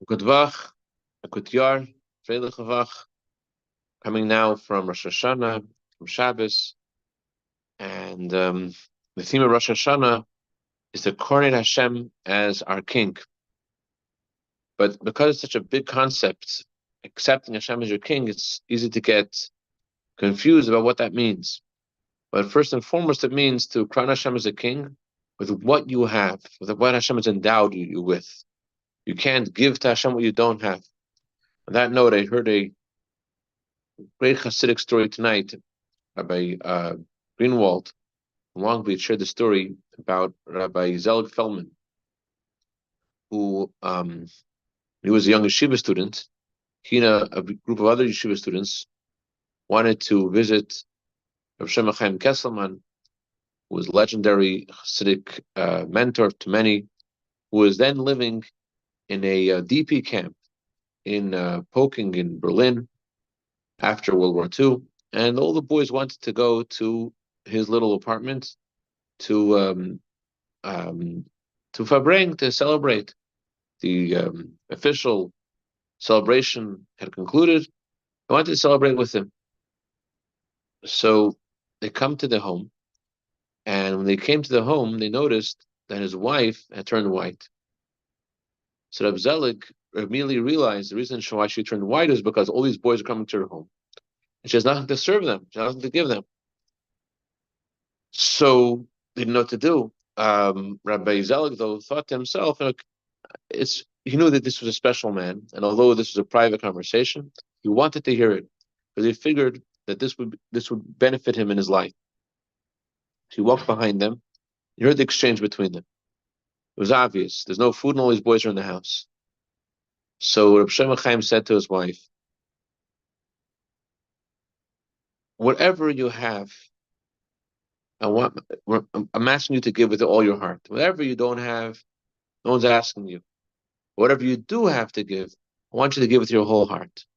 Gudvach, Akutyar, Freilichavach, coming now from Rosh Hashanah, from Shabbos, and the theme of Rosh Hashanah is to coronate Hashem as our King. But because it's such a big concept, accepting Hashem as your King, it's easy to get confused about what that means. But first and foremost, it means to crown Hashem as a King with what you have, with what Hashem has endowed you with. You can't give to Hashem what you don't have. On that note, I heard a great Hasidic story tonight. Rabbi Greenwald from Long Beach shared the story about Rabbi Zelig Feldman, who he was a young yeshiva student. He and a group of other yeshiva students wanted to visit Rav Shema Chaim Kesselman, who was a legendary Hasidic mentor to many, who was then living in a DP camp in Poking in Berlin after World War II. And all the boys wanted to go to his little apartment to Fabring, to celebrate. The official celebration had concluded. They wanted to celebrate with him. So they come to the home, and when they came to the home, they noticed that his wife had turned white. So Reb Zelig immediately realized the reason why she turned white is because all these boys are coming to her home. And she has nothing to serve them. She has nothing to give them. So they didn't know what to do. Rabbi Zelig, though, thought to himself, he knew that this was a special man, and although this was a private conversation, he wanted to hear it because he figured that this would benefit him in his life. So he walked behind them. He heard the exchange between them. It was obvious. There's no food, and all these boys are in the house. So Reb Shema Chaim said to his wife, "Whatever you have, I'm asking you to give with all your heart. Whatever you don't have, no one's asking you. Whatever you do have to give, I want you to give with your whole heart."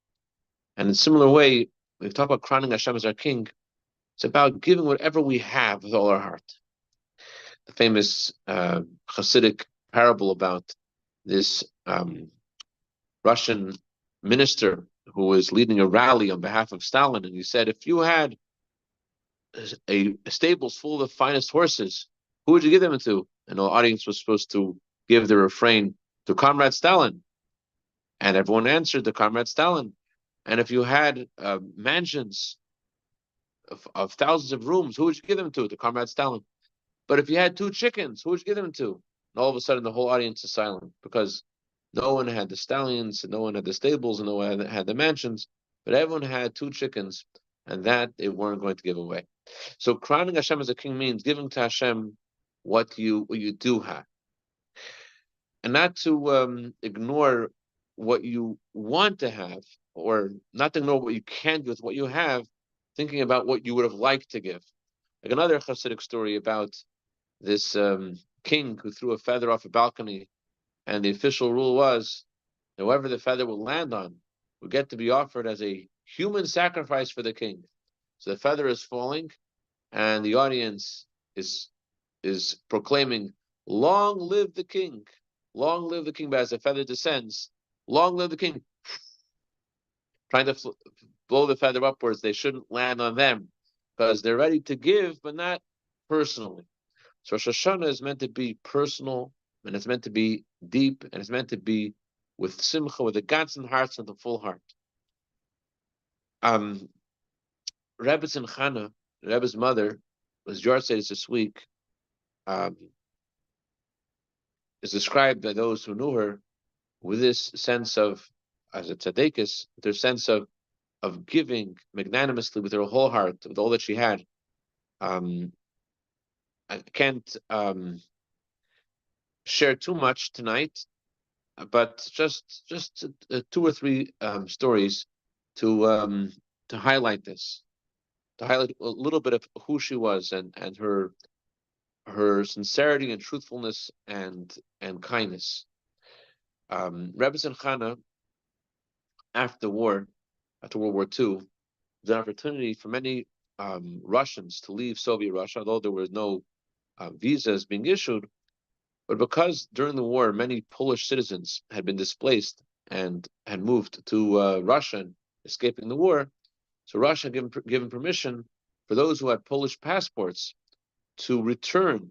And in a similar way, when we talk about crowning Hashem as our King, it's about giving whatever we have with all our heart. The famous Hasidic parable about this Russian minister who was leading a rally on behalf of Stalin, and he said, if you had a stables full of the finest horses, who would you give them to? And the audience was supposed to give the refrain to Comrade Stalin. And everyone answered to Comrade Stalin. And if you had mansions of thousands of rooms, who would you give them to? To Comrade Stalin. But if you had 2 chickens, who would you give them to? And all of a sudden, the whole audience is silent because no one had the stallions, and no one had the stables, and no one had the mansions, but everyone had 2 chickens, and that they weren't going to give away. So crowning Hashem as a king means giving to Hashem what you do have, and not to ignore what you want to have, or not to ignore what you can do with what you have, thinking about what you would have liked to give. Like another Hasidic story about this king who threw a feather off a balcony, and the official rule was, whoever the feather will land on will get to be offered as a human sacrifice for the king. So the feather is falling, and the audience is proclaiming, "Long live the king! Long live the king!" But as the feather descends, "Long live the king!" Trying to blow the feather upwards, they shouldn't land on them because they're ready to give, but not personally. So Rosh Hashanah is meant to be personal, and it's meant to be deep, and it's meant to be with simcha, with the ganzen heart and the full heart. Rebbetzin Chana, Rebbe's mother, was yahrzeit this week, is described by those who knew her with this sense of, as a tzaddikus, their sense of giving magnanimously with her whole heart, with all that she had. I can't share too much tonight, but just 2 or 3 stories to highlight this, to highlight a little bit of who she was and her sincerity and truthfulness and kindness. Rebbetzin Chana, after World War II, the opportunity for many Russians to leave Soviet Russia, although there were no visas being issued, but because during the war many Polish citizens had been displaced and had moved to Russia and escaping the war. So Russia had given permission for those who had Polish passports to return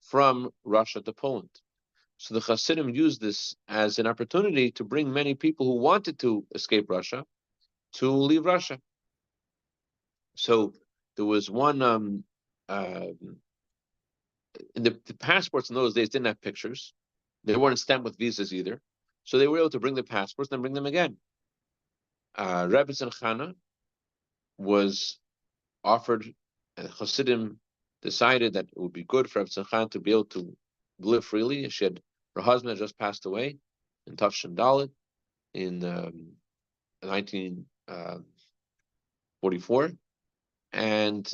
from Russia to Poland. So the Hasidim used this as an opportunity to bring many people who wanted to escape Russia to leave Russia. So there was one in the passports in those days didn't have pictures. They weren't stamped with visas either. So they were able to bring the passports and then bring them again. Rebbe Chana was offered, and Hasidim decided that it would be good for Rebbe Chana to be able to live freely. Her husband had just passed away in Tafshin Dalet in 1944, and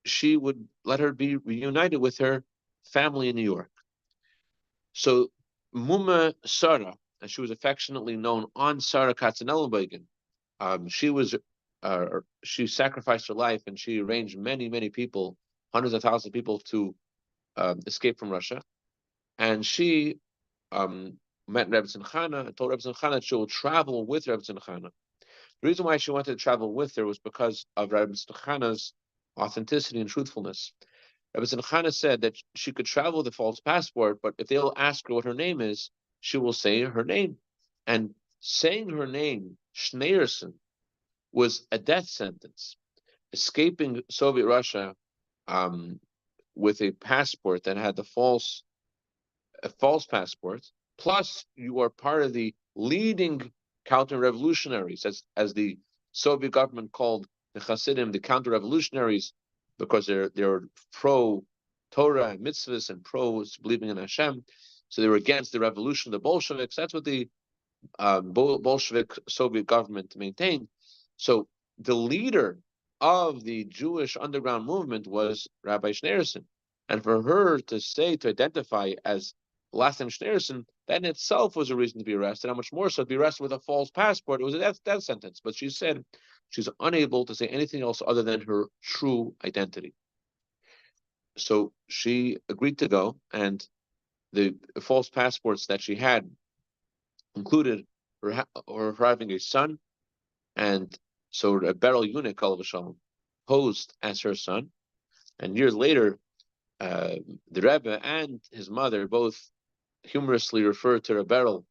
she would let her be reunited with her family in New York. So Muma Sarah, as she was affectionately known on Sarah Katzenellenbogen, she sacrificed her life and she arranged many people, hundreds of thousands of people to escape from Russia. And she met Rebbe Chana and told Rebbe Chana that she will travel with Rebbe Chana. The reason why she wanted to travel with her was because of Rebbe Chana's authenticity and truthfulness. Rebbe Chana said that she could travel with a false passport, but if they'll ask her what her name is, she will say her name. And saying her name, Schneerson, was a death sentence. Escaping Soviet Russia with a passport that had a false passport, plus you are part of the leading counter-revolutionaries, as the Soviet government called the Hasidim, the counter-revolutionaries, because they're pro Torah and mitzvahs and pro believing in Hashem. So they were against the revolution of the Bolsheviks. That's what the Bolshevik Soviet government maintained. So the leader of the Jewish underground movement was Rabbi Schneerson. And for her to identify as last name Schneerson, that in itself was a reason to be arrested. How much more so to be arrested with a false passport? It was a death sentence. But she said she's unable to say anything else other than her true identity. So she agreed to go, and the false passports that she had included her having a son, and so a Beryl eunuch, posed as her son. And years later, the Rebbe and his mother both humorously referred to Beryl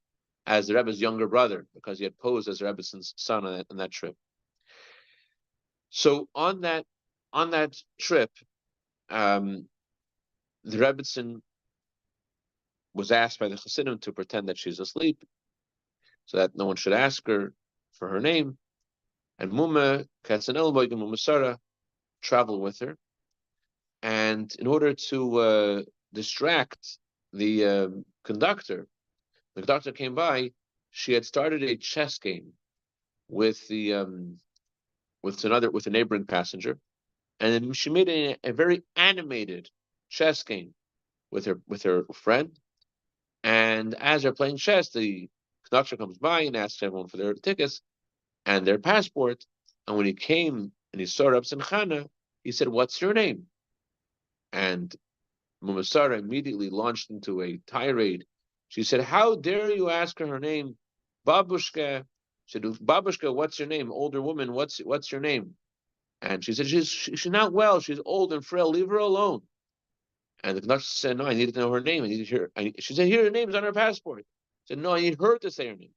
as the Rebbe's younger brother because he had posed as the Rebbe's son on that trip. So on that trip, the Rebbetzin was asked by the Chassidim to pretend that she's asleep, so that no one should ask her for her name. And Muma Katzenelboig and Muma Sarah traveled with her, and in order to distract the conductor came by. She had started a chess game with a neighboring passenger, and then she made a very animated chess game with her friend. And as they're playing chess, the conductor comes by and asks everyone for their tickets and their passport. And when he came and he saw Reb Chana, he said, "What's your name?" And Muma Sarah immediately launched into a tirade. She said, "How dare you ask her name? Babushka." She said, "Babushka, what's your name? Older woman, what's your name?" And she said, she's not well. She's old and frail. Leave her alone." And the conductor said, "No, I needed to know her name. I needed to hear." She said, "Here, her name is on her passport." She said, "No, I need her to say her name."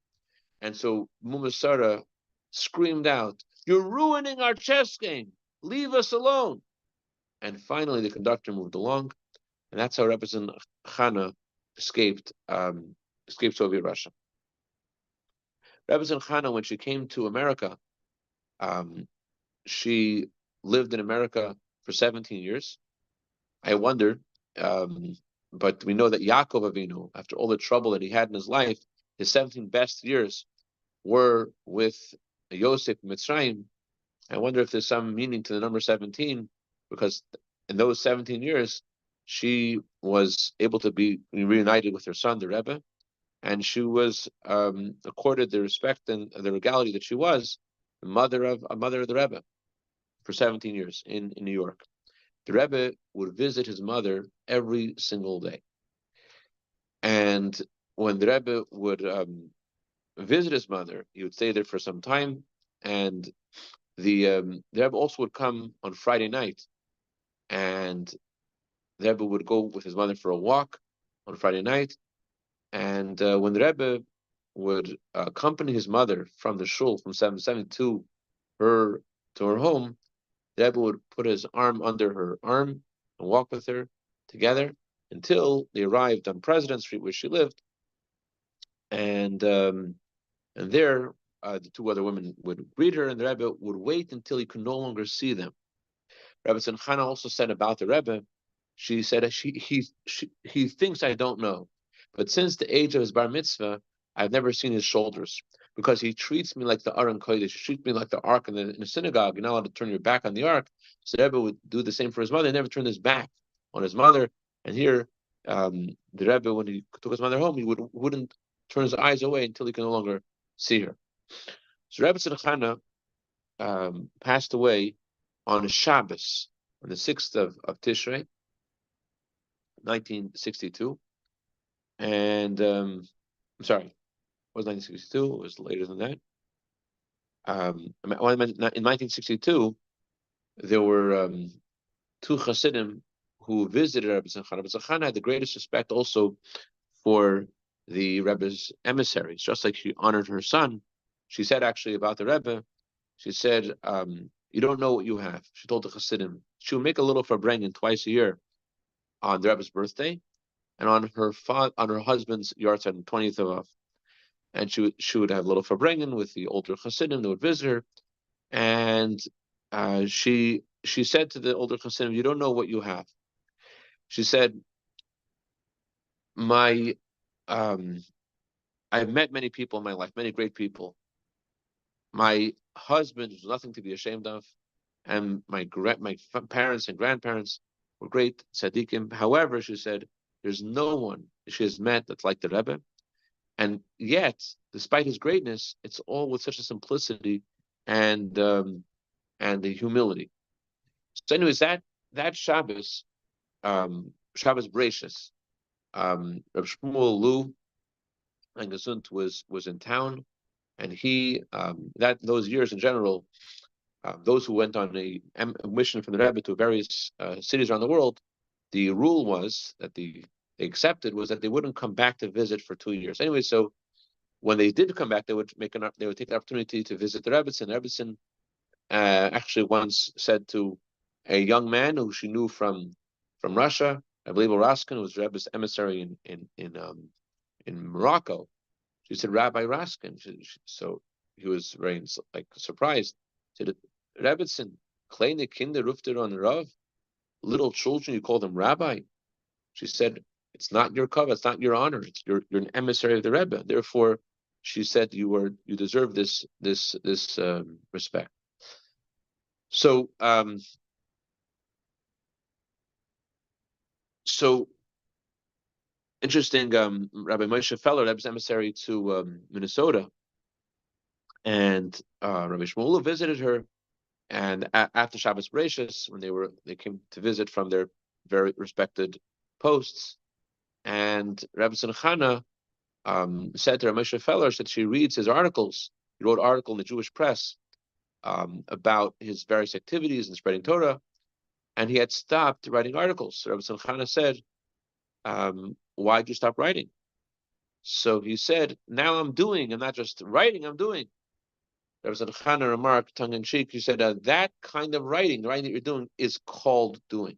And so Muma Sarah screamed out, "You're ruining our chess game. Leave us alone." And finally, the conductor moved along, and that's how Rebbe Chana escaped Soviet Russia. Rebbe Chana, when she came to America, she lived in America for 17 years. I wonder, but we know that Yaakov Avinu, after all the trouble that he had in his life, his 17 best years were with Yosef Mitzrayim. I wonder if there's some meaning to the number 17, because in those 17 years, she was able to be reunited with her son, the Rebbe, and she was accorded the respect and the regality that she was a mother of the Rebbe for 17 years in New York. The Rebbe would visit his mother every single day, and when the Rebbe would visit his mother. He would stay there for some time, and the Rebbe also would come on Friday night, and the Rebbe would go with his mother for a walk on Friday night. And when the Rebbe would accompany his mother from the shul from 7 her to her home, the Rebbe would put his arm under her arm and walk with her together until they arrived on President Street where she lived, and there the two other women would greet her, and the Rebbe would wait until he could no longer see them. Rabbi Tzimchana also said about the Rebbe, she said he thinks I don't know, but since the age of his bar mitzvah, I've never seen his shoulders because he treats me like the Aron Kodesh. He treats me like the ark in the synagogue. You're not allowed to turn your back on the ark. So the Rebbe would do the same for his mother. He never turned his back on his mother. And here, the Rebbe, when he took his mother home, he wouldn't turn his eyes away until he could no longer see her. So Rebbe Tzimchana passed away on Shabbos, on the 6th of Tishrei, 1962. And I'm sorry, it was 1962, it was later than that. In 1962, there were two Hasidim who visited Rebbe Tzimchana. Rebbe Tzimchana had the greatest respect also for the Rebbe's emissaries, just like she honored her son. She said actually about the Rebbe, she said, you don't know what you have. She told the Hasidim. She would make a little farbrengen twice a year on the Rebbe's birthday and on her husband's yahrzeit on 20th of Av. And she would have a little farbrengen with the older Hasidim that would visit her. And she said to the older Hasidim, you don't know what you have. She said, I've met many people in my life, many great people. My husband was nothing to be ashamed of, and my parents and grandparents were great tzaddikim. However, she said, there's no one she has met that's like the Rebbe, and yet, despite his greatness, it's all with such a simplicity and the humility. So, anyways, that Shabbos, Shabbos Bereishis, Reb Shmuel Lu and Gesund was in town, and he those years in general, those who went on a mission from the Rebbe to various cities around the world, the rule was that they accepted was that they wouldn't come back to visit for 2 years. Anyway, so when they did come back, they would take the opportunity to visit the Rebbetzin. Rebbetzin actually once said to a young man who she knew from Russia, I believe Raskin, who was Rebbe's emissary in Morocco. She said, Rabbi Raskin. So he was very surprised. He said, Rebbetzin, kleine Kinder ruft on Rav, little children, you call them Rabbi. She said, it's not your cover, it's not your honor. You're an emissary of the Rebbe. Therefore, she said you deserve this respect. So interesting. Rabbi Moshe Feller, Rebbe's emissary to Minnesota, and Rabbi Shmuel visited her. And after Shabbos Bereishis, when they came to visit from their very respected posts, and Rabbi Tzimchana said to Rabbi Moshe Feller that she reads his articles. He wrote an article in the Jewish press about his various activities in spreading Torah, and he had stopped writing articles. So Rabbi Tzimchana said, why'd you stop writing? So he said, now I'm not just writing, I'm doing. Rabbi Tzimchana remarked, tongue-in-cheek, he said, that kind of writing, the writing that you're doing, is called doing.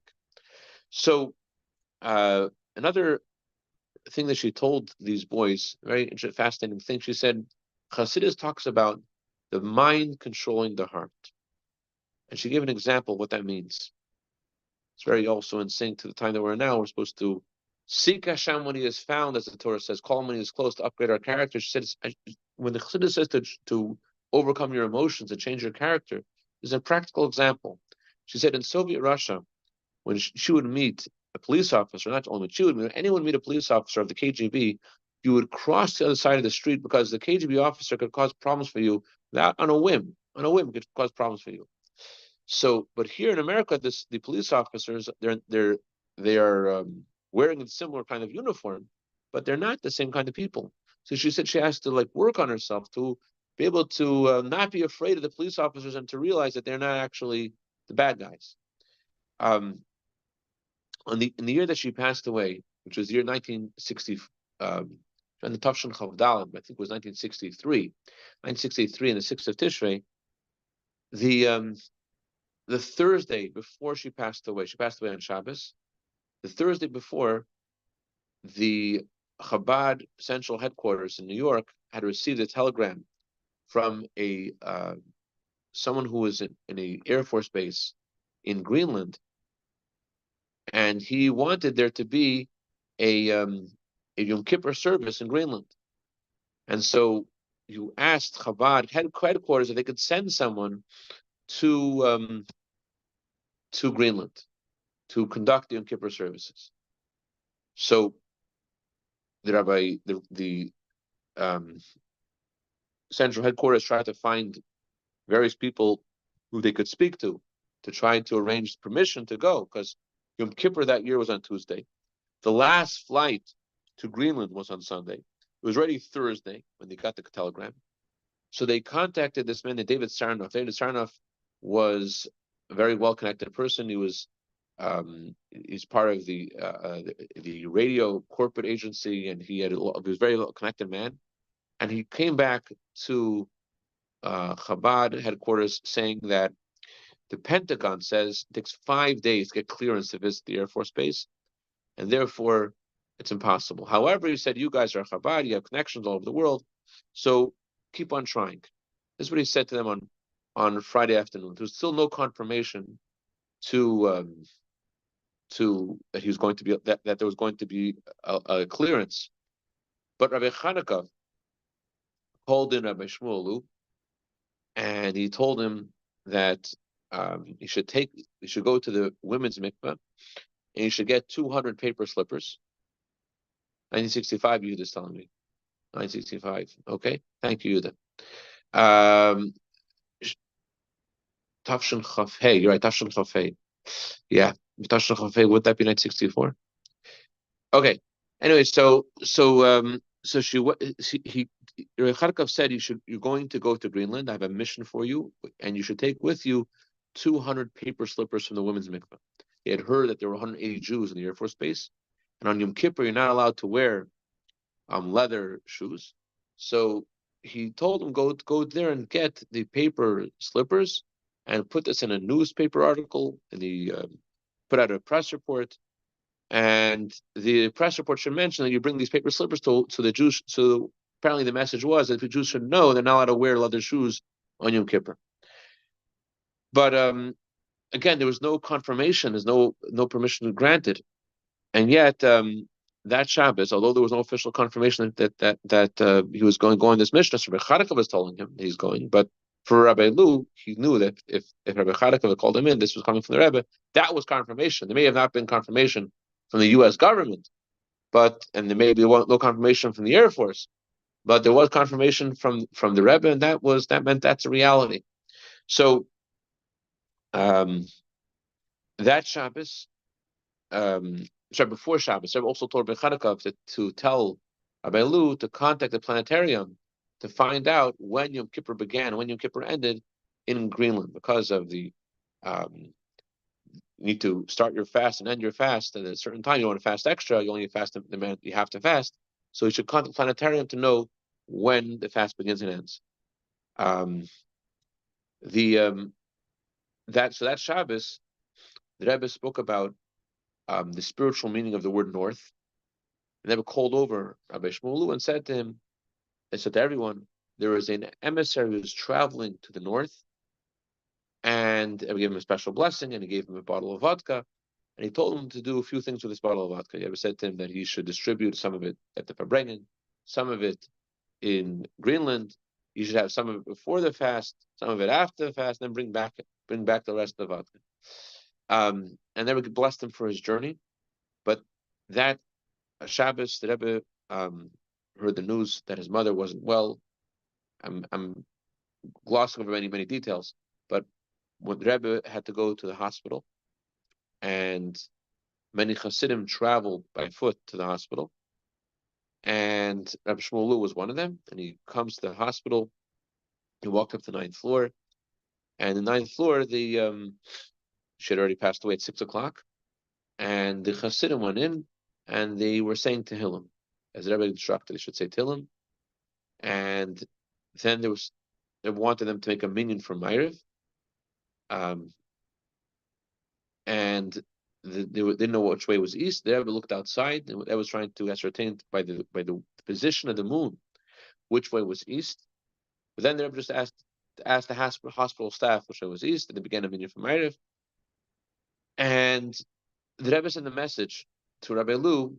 So another thing that she told these boys, very fascinating thing, she said, Chassidus talks about the mind controlling the heart. And she gave an example of what that means. It's very also in sync to the time that we're in now. We're supposed to seek Hashem when he is found, as the Torah says, call him when he is close, to upgrade our character. She said, when the Chassidus says to overcome your emotions and change your character, there's a practical example. She said in Soviet Russia, when she would meet a police officer, not only she would meet, anyone meet a police officer of the KGB, you would cross the other side of the street because the KGB officer could cause problems for you without, on a whim, could cause problems for you. So, but here in America, the police officers, they are wearing a similar kind of uniform, but they're not the same kind of people. So she said she has to work on herself to be able to not be afraid of the police officers and to realize that they're not actually the bad guys. Um, in the year that she passed away, which was the year 1960, and the Tafshin Chavdalim, I think it was 1963, 1963 in the 6th of Tishrei, the the Thursday before she passed away on Shabbos. The Thursday before, the Chabad central headquarters in New York had received a telegram from a someone who was in a Air Force base in Greenland, and he wanted there to be a Yom Kippur service in Greenland. And so you asked Chabad headquarters if they could send someone to Greenland to conduct the Yom Kippur services. So the rabbi, the central headquarters tried to find various people who they could speak to try to arrange permission to go, because Yom Kippur that year was on Tuesday. The last flight to Greenland was on Sunday. It was already Thursday when they got the telegram. So they contacted this man, David Sarnoff. David Sarnoff was a very well-connected person. He was he's part of the radio corporate agency, and he was a very well-connected man. And he came back to Chabad headquarters saying that the Pentagon says it takes 5 days to get clearance to visit the Air Force Base, and therefore it's impossible. However, he said, you guys are Chabad, you have connections all over the world, so keep on trying. This is what he said to them on Friday afternoon. There was still no confirmation to that he was going to be that there was going to be a clearance. But Rabbi Chanukah called in Rabbi Shmuelu, and he told him that he should go to the women's mikveh, and he should get 200 paper slippers. 1965, Yehuda is telling me. 1965. Okay, thank you, Yehuda. Tafshin Chaf Hey, you're right. Tafshin Chaf Hey. Yeah, Tafshin Chaf Hey. Would that be 1964? Okay. Anyway, so he Kharkov said you're going to go to Greenland. I have a mission for you, and you should take with you 200 paper slippers from the women's mikveh. They had heard that there were 180 Jews in the Air Force Base, and on Yom Kippur you're not allowed to wear leather shoes. So he told him go there and get the paper slippers and put this in a newspaper article, and he put out a press report. And the press report should mention that you bring these paper slippers to the Jews. So apparently the message was that the Jews should know they're not allowed to wear leather shoes on Yom Kippur. But again, there was no confirmation. There's no permission granted, and yet that Shabbos, although there was no official confirmation that he was going on this mission, Rabbi Chanukah was telling him he's going. But for Rabbi Lu, he knew that if Rabbi Chanukah called him in, this was coming from the Rebbe. That was confirmation. There may have not been confirmation from the U.S. government, and there may be no confirmation from the Air Force, but there was confirmation from the Rebbe, and that meant that's a reality. So that Shabbos, before Shabbos, Rebbe also told Rabbi Chanukah to tell Rabbi Lu to contact the planetarium to find out when Yom Kippur began, when Yom Kippur ended in Greenland, because of the you need to start your fast and end your fast at a certain time. You want to fast extra, you only fast the amount you have to fast. So you should contact the planetarium to know when the fast begins and ends. That Shabbos, the Rebbe spoke about the spiritual meaning of the word north. The Rebbe called over Rabbi Shmuelu and said to everyone, there is an emissary who's traveling to the north, and he gave him a special blessing, and he gave him a bottle of vodka, and he told him to do a few things with this bottle of vodka. He ever said to him that he should distribute some of it at the Farbrengen, some of it in Greenland. You should have some of it before the fast, some of it after the fast, then bring back the rest of the vodka. And then we blessed him for his journey. But that Shabbos, the Rebbe heard the news that his mother wasn't well. I'm glossing over many details, but when the Rebbe had to go to the hospital, and many Hasidim traveled by foot to the hospital, and and Rabbi Shmuel was one of them. And he comes to the hospital. He walked up to the ninth floor, and the ninth floor, she had already passed away at 6 o'clock, and the Hasidim went in, and they were saying Tehillim, as the Rebbe instructed. They should say Tehillim, and then they wanted them to make a minyan for Ma'ariv, and they didn't know which way was east. The Rebbe looked outside, and they was trying to ascertain by the position of the moon which way was east. But then the Rebbe just asked the hospital staff which way was east, and they began a minyan for Ma'ariv. And the Rebbe sent a message to Rabbi Lu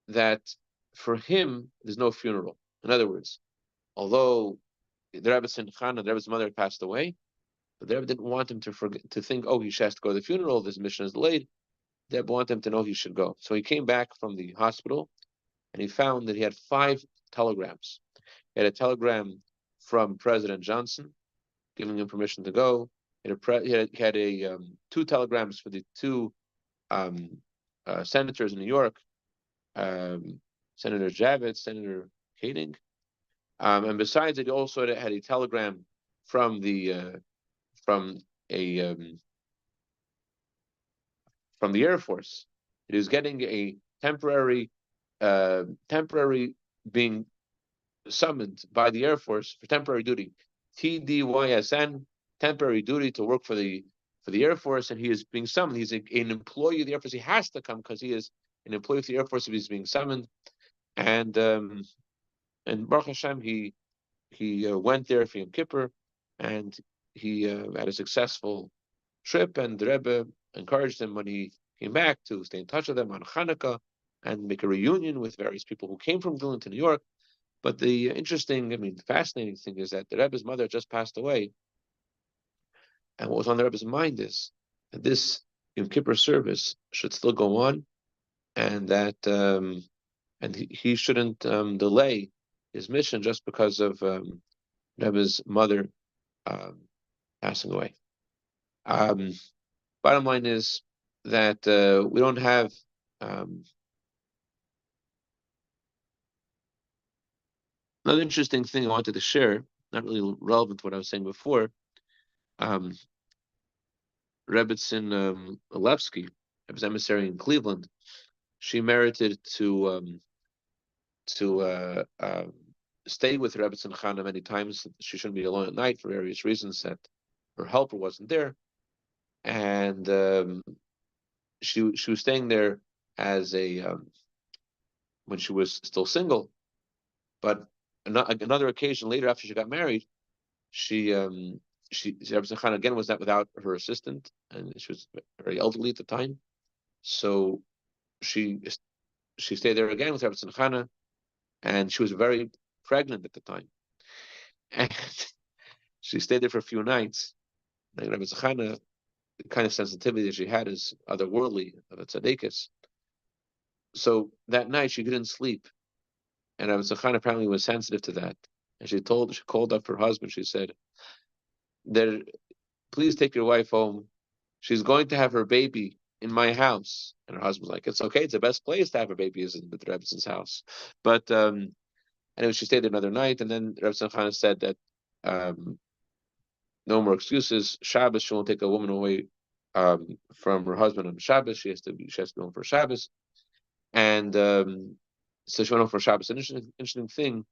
that for him there's no funeral. In other words, although the Rebbe's Chana, the Rebbe's mother, had passed away, but the Rebbe didn't want him to think, oh, he has to go to the funeral, this mission is delayed. The Rebbe wanted him to know he should go. So he came back from the hospital, and he found that he had 5 telegrams. He had a telegram from President Johnson, giving him permission to go. He had 2 telegrams for the 2 senators in New York, Senator Javits, Senator Koenig. And besides it, he also had a telegram from the Air Force. He was getting a temporary being summoned by the Air Force for temporary duty, TDYSN, temporary duty to work for the Air Force, and he is being summoned. He's an employee of the Air Force. He has to come because he is an employee of the Air Force if he's being summoned. And Baruch Hashem, he went there for Yom Kippur, and he had a successful trip. And the Rebbe encouraged him when he came back to stay in touch with them on Hanukkah and make a reunion with various people who came from Greenland to New York. But the fascinating thing is that the Rebbe's mother just passed away, and what was on the Rebbe's mind is that this Yom Kippur service should still go on, and that and he shouldn't delay his mission just because of Rebbe's mother passing away. Bottom line is that we don't have another interesting thing I wanted to share, not really relevant to what I was saying before. Rebbetzin Alevsky, Rebbe's emissary in Cleveland, she merited to stay with Rebbetzin Chana many times. She shouldn't be alone at night for various reasons, that her helper wasn't there, and she was staying there as when she was still single. But another occasion later, after she got married, Rebbetzin Chana again was not without her assistant, and she was very elderly at the time. So she stayed there again with Rebbetzin Chana, and she was very pregnant at the time. And she stayed there for a few nights. And Rebbetzin Chana, the kind of sensitivity that she had is otherworldly, of a tzaddikus. So that night she couldn't sleep, and Rebbetzin Chana apparently was sensitive to that. And she called up her husband. She said, please take your wife home. She's going to have her baby in my house. And her husband's like, it's okay. It's the best place to have a baby is in the Rebbe's house. But anyway, she stayed there another night. And then Rebbetzin Chana said that no more excuses. Shabbos, she won't take a woman away from her husband on Shabbos. She has to be home for Shabbos. And so she went home for Shabbos. An interesting thing,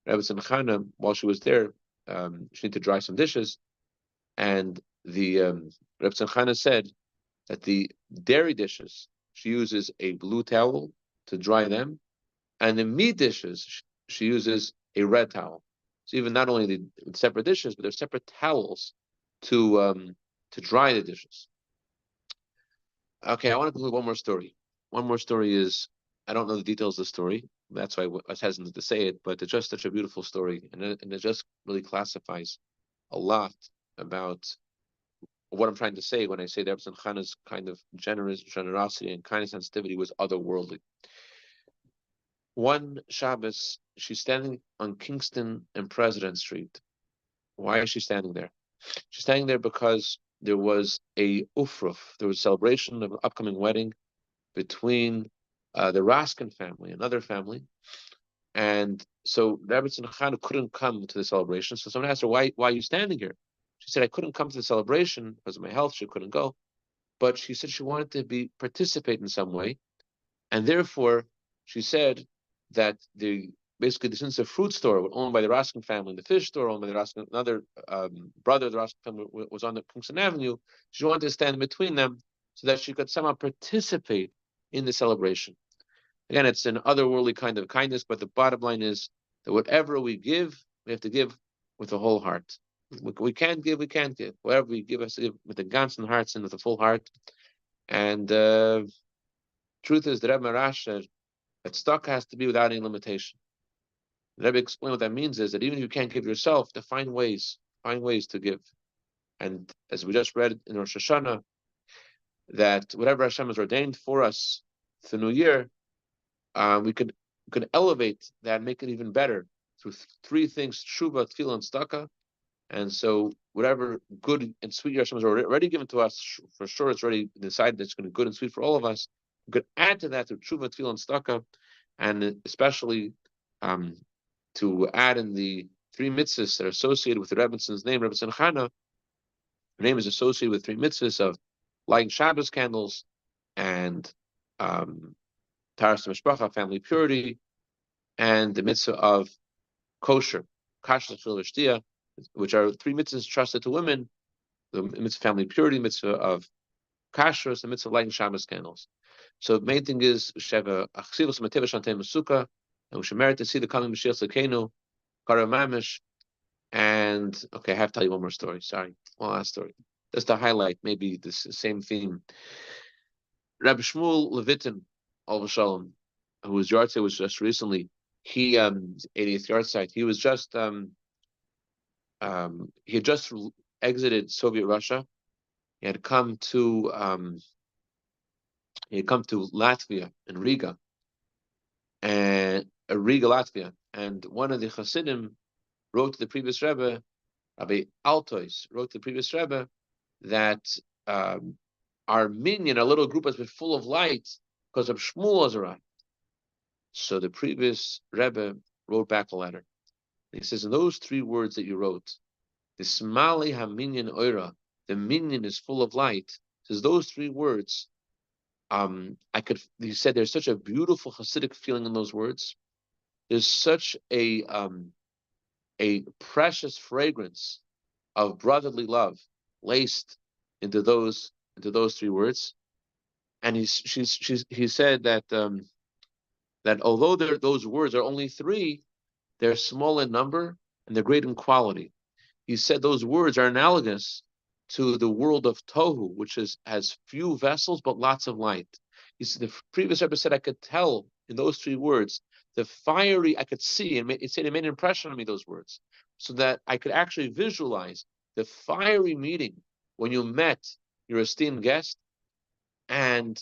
Rebbetzin Chana, while she was there, she needed to dry some dishes. And the Rebbetzin Chana said that the dairy dishes, she uses a blue towel to dry them, and the meat dishes, she uses a red towel. So even not only the separate dishes, but there's separate towels to dry the dishes. Okay, I want to conclude one more story. One more story is, I don't know the details of the story. That's why I was hesitant to say it, but it's just such a beautiful story, and it just really classifies a lot about what I'm trying to say when I say that Rebbetzin Chana's kind of generosity and kind of sensitivity was otherworldly. One Shabbos, she's standing on Kingston and President Street. Why is she standing there? She's standing there because there was a ufruf, there was a celebration of an upcoming wedding between the Raskin family, another family, And so Rabbi Tzimtzum couldn't come to the celebration. So someone asked her, why are you standing here? She said, I couldn't come to the celebration because of my health. She couldn't go. But she said she wanted to participate in some way. And therefore, she said that since the fruit store owned by the Raskin family, the fish store owned by the Raskin, another brother of the Raskin family was on the Kingston Avenue, she wanted to stand between them so that she could somehow participate in the celebration. Again, it's an otherworldly kind of kindness, but the bottom line is that whatever we give, we have to give with the whole heart. We can't give, we can't give. Whatever we give, us to give with the ganzen hearts and with the full heart. And truth is, the Rebbe Marash said that stock has to be without any limitation. The Rebbe explained what that means is that even if you can't give yourself, to find ways to give. And as we just read in Rosh Hashanah, that whatever Hashem has ordained for us for the new year, we could elevate that, make it even better through three things: tshuva, tefillah, and tzedakah. And so, whatever good and sweet Hashem has already given to us, for sure, it's already decided that it's going to be good and sweet for all of us. We could add to that through tshuva, tefillah, and tzedakah, and especially to add in the three mitzvahs that are associated with the Rebbitzon's name, Rebbitzon Chana. Her name is associated with three mitzvahs of lighting Shabbos candles and Taras Mishpacha, family purity, and the mitzvah of kosher, kasher chil, which are three mitzvahs trusted to women: the mitzvah of family purity, mitzvah of kashrus, the mitzvah of lighting Shabbos candles. So the main thing is we should have a chsivus mateva shantei masuka, and we should merit to see the coming Mashiach Tzidkenu, Karav Mamish. And okay, I have to tell you one more story. Sorry, one last story. Just to highlight maybe this same theme. Rabbi Shmuel Levitin, Al Shalom, whose yahrzeit was just recently, he 80th yahrzeit. He was just he had just exited Soviet Russia. He had come to Latvia in Riga, Latvia, and one of the Hasidim wrote to the previous Rebbe, Rabbi Altois, wrote to the previous Rebbe that our minyan, our little group, has been full of light because of Shmuel has arrived. So the previous Rebbe wrote back a letter. He says, in those three words that you wrote, the Smali HaMinyan Oira, the minyan is full of light. Says those three words. He said there's such a beautiful Hasidic feeling in those words. There's such a precious fragrance of brotherly love laced into those three words. And he said that that although those words are only three, they're small in number and they're great in quality. He said those words are analogous to the world of Tohu, which has few vessels but lots of light. He said, the previous Rebbe said, I could tell in those three words, the fiery, I could see, and it said it made an impression on me, those words, so that I could actually visualize the fiery meeting when you met your esteemed guest, and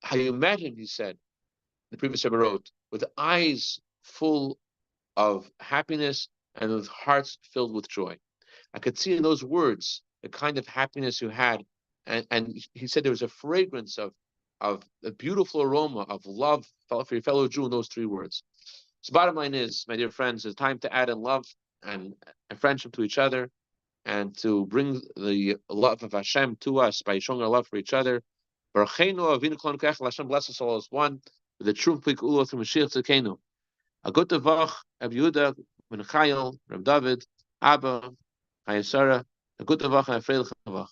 how you met him, he said, the previous Rebbe wrote, with eyes full of happiness and with hearts filled with joy. I could see in those words the kind of happiness you had, and he said there was a fragrance of a beautiful aroma of love for your fellow Jew in those three words. So bottom line is, my dear friends, it's time to add in love and friendship to each other, and to bring the love of Hashem to us by showing our love for each other. Hashem bless us all as one, with the true Pikulah through Mashiach Tzidkenu. A good Tavach, Rabbi Yehuda, Ben Chayil, Rabbi David, Abba, Chayesara, a good Tavach and a Freilich Tavach.